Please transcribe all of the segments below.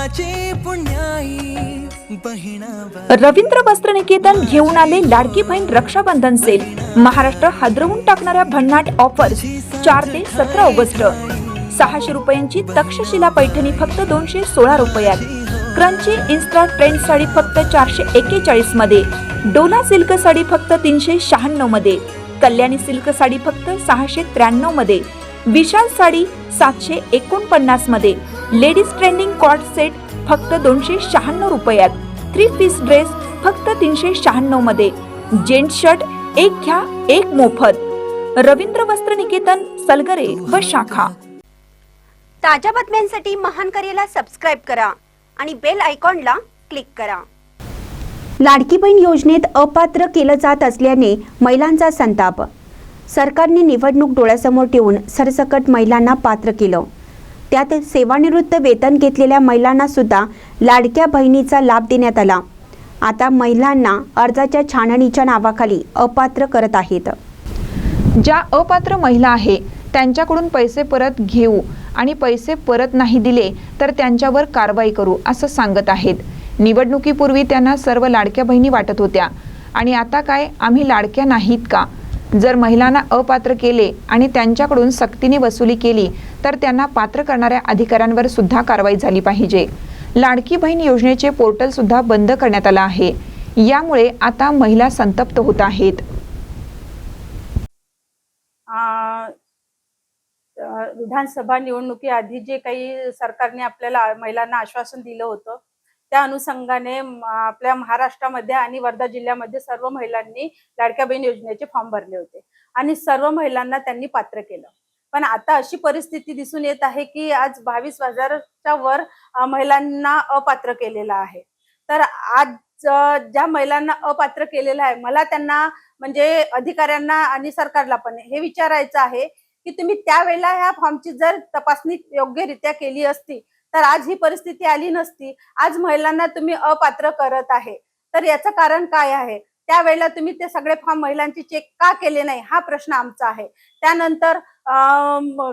कुळाची पुण्याई बहिणा। रवींद्र वस्त्रनिकेतन घेऊन आले लाडकी बहीण रक्षाबंधन सेल। महाराष्ट्र हादरवून टाकणाऱ्या भन्नाट ऑफर्स 4 ते 17 ऑगस्ट। 600 रुपयांची तक्षशिला पैठणी फक्त 216 रुपयात। क्रंची इन्स्टा ट्रेंड साडी फक्त 441 मध्ये। डोला सिल्क साडी फक्त 396 मध्ये। कल्याणी सिल्क साडी फक्त 693 मध्ये। विशाल साडी 749 मध्ये। लेडीज ट्रेंडिंग कॉर्ड सेट फक्त 296 रुपयात। 3 पीस ड्रेस फक्त 396 मध्ये। जेंट्स शर्ट एक घ्या एक मोफत। रवींद्र वस्त्रनिकेतन, सलगरे व शाखा। ताज्या बातम्यांसाठी महान करेला सबस्क्राइब करा आणि बेल आयकॉनला क्लिक करा। लाडकी बहीण योजनेत अपात्र केलं जात असल्याने महिलांचा संताप। सरकारने निवडणूक डोळ्यासमोर ठेवून सरसकट महिलांना पात्र केलं। त्यात सेवानिवृत्त वेतन घेतलेल्या महिलांना सुद्धा लाडक्या बहिणीचा लाभ देण्यात आला। आता महिलांना अर्जाच्या छाननीच्या नावाखाली अपात्र करत आहेत। ज्या अपात्र महिला आहे त्यांच्याकडून पैसे परत घेऊ आणि पैसे परत नाही दिले तर त्यांच्यावर कारवाई करू असं सांगत आहेत। निवडणुकीपूर्वी त्यांना सर्व लाडक्या बहिणी वाटत होत्या आणि आता काय आम्ही लाडक्या नाहीत का? जर महिलांना अपात्र केले आणि त्यांच्याकडून सक्तीने वसुली केली तर त्यांना पात्र करणाऱ्या अधिकाऱ्यांवर सुद्धा कारवाई झाली पाहिजे। लाडकी बहीण योजनेचे पोर्टल सुद्धा बंद करण्यात आला आहे। यामुळे आता महिला संतप्त होत आहेत। विधानसभा निवडणुकीआधी जे काही सरकारने आपल्याला महिलांना आश्वासन दिलं होतं त्या अनुषंगाने आपल्या महाराष्ट्रामध्ये आणि वर्धा जिल्ह्यामध्ये सर्व महिलांनी लाडक्या बहीण योजनेचे फॉर्म भरले होते आणि सर्व महिलांना त्यांनी पात्र केलं। पण आता अशी परिस्थिती दिसून येत आहे की आज 22,000च्या वर महिलांना अपात्र केलेलं आहे। तर आज ज्या महिलांना अपात्र केलेलं आहे मला त्यांना म्हणजे अधिकाऱ्यांना आणि सरकारला पण हे विचारायचं आहे की तुम्ही त्यावेळेला ह्या फॉर्मची जर तपासणी योग्यरित्या केली असती तर आज ही परिस्थिती आली नसती। आज महिलांना तुम्ही अपात्र करत आहे तर याचं कारण काय आहे? त्यावेळेला तुम्ही ते सगळे फॉर्म महिलांचे चेक का केले नाही हा प्रश्न आमचा आहे। त्यानंतर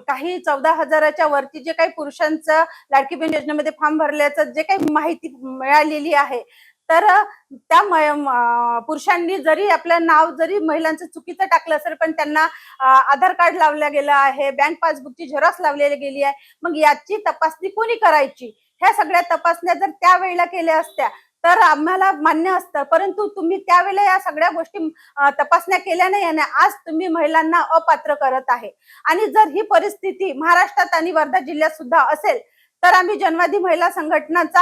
काही 14,000च्या वरती जे काही पुरुषांचं लाडकी बहीण योजनेमध्ये फॉर्म भरल्याचं जे काही माहिती मिळालेली आहे तर त्या पुरुषांनी जरी आपलं नाव जरी महिलांचं चुकीचं टाकलं असेल पण त्यांना आधार कार्ड लावलं गेलं आहे, बँक पासबुकची झेरॉक्स लावलेली गेली आहे। मग याची तपासणी कोणी करायची? ह्या सगळ्या तपासण्या जर त्यावेळेला केल्या असत्या तर आम्हाला मान्य असतं, परंतु तुम्ही त्यावेळेला या सगळ्या गोष्टी तपासण्या केल्या नाही आणि आज तुम्ही महिलांना अपात्र करत आहे। आणि जर ही परिस्थिती महाराष्ट्रात आणि वर्धा जिल्ह्यात सुद्धा असेल तर आम्ही जन्मवादी महिला संघटनांचा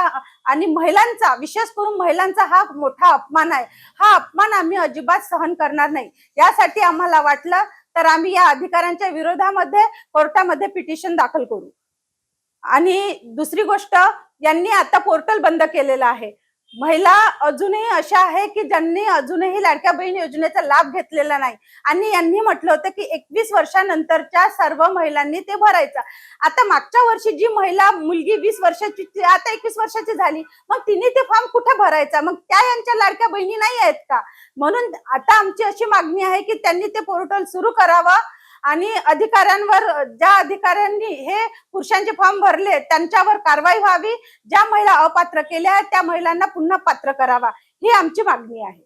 आणि महिलांचा विशेष करून महिलांचा हा मोठा अपमान आहे। हा अपमान आम्ही अजिबात सहन करणार नाही। यासाठी आम्हाला वाटलं तर आम्ही या अधिकाऱ्यांच्या विरोधामध्ये कोर्टामध्ये पिटिशन दाखल करू। आणि दुसरी गोष्ट, यांनी आता पोर्टल बंद केलेला आहे। महिला अजूनही अशा आहे की ज्यांनी अजूनही लाडक्या बहीण योजनेचा लाभ घेतलेला नाही आणि यांनी म्हटलं होतं की 21 वर्षानंतरच्या सर्व महिलांनी ते भरायचं। आता मागच्या वर्षी जी महिला मुलगी 20 वर्षाची आता 21 वर्षाची झाली मग तिने ते फॉर्म कुठे भरायचा? मग त्या यांच्या लाडक्या बहिणी नाही आहेत का? म्हणून आता आमची अशी मागणी आहे की त्यांनी ते पोर्टल सुरू करावं आणि अधिकाऱ्यांवर, ज्या अधिकाऱ्यांनी हे पुरुषांचे फॉर्म भरले त्यांच्यावर कारवाई व्हावी। ज्या महिला अपात्र केल्या त्या महिलांना पुन्हा पात्र करावा ही आमची मागणी आहे।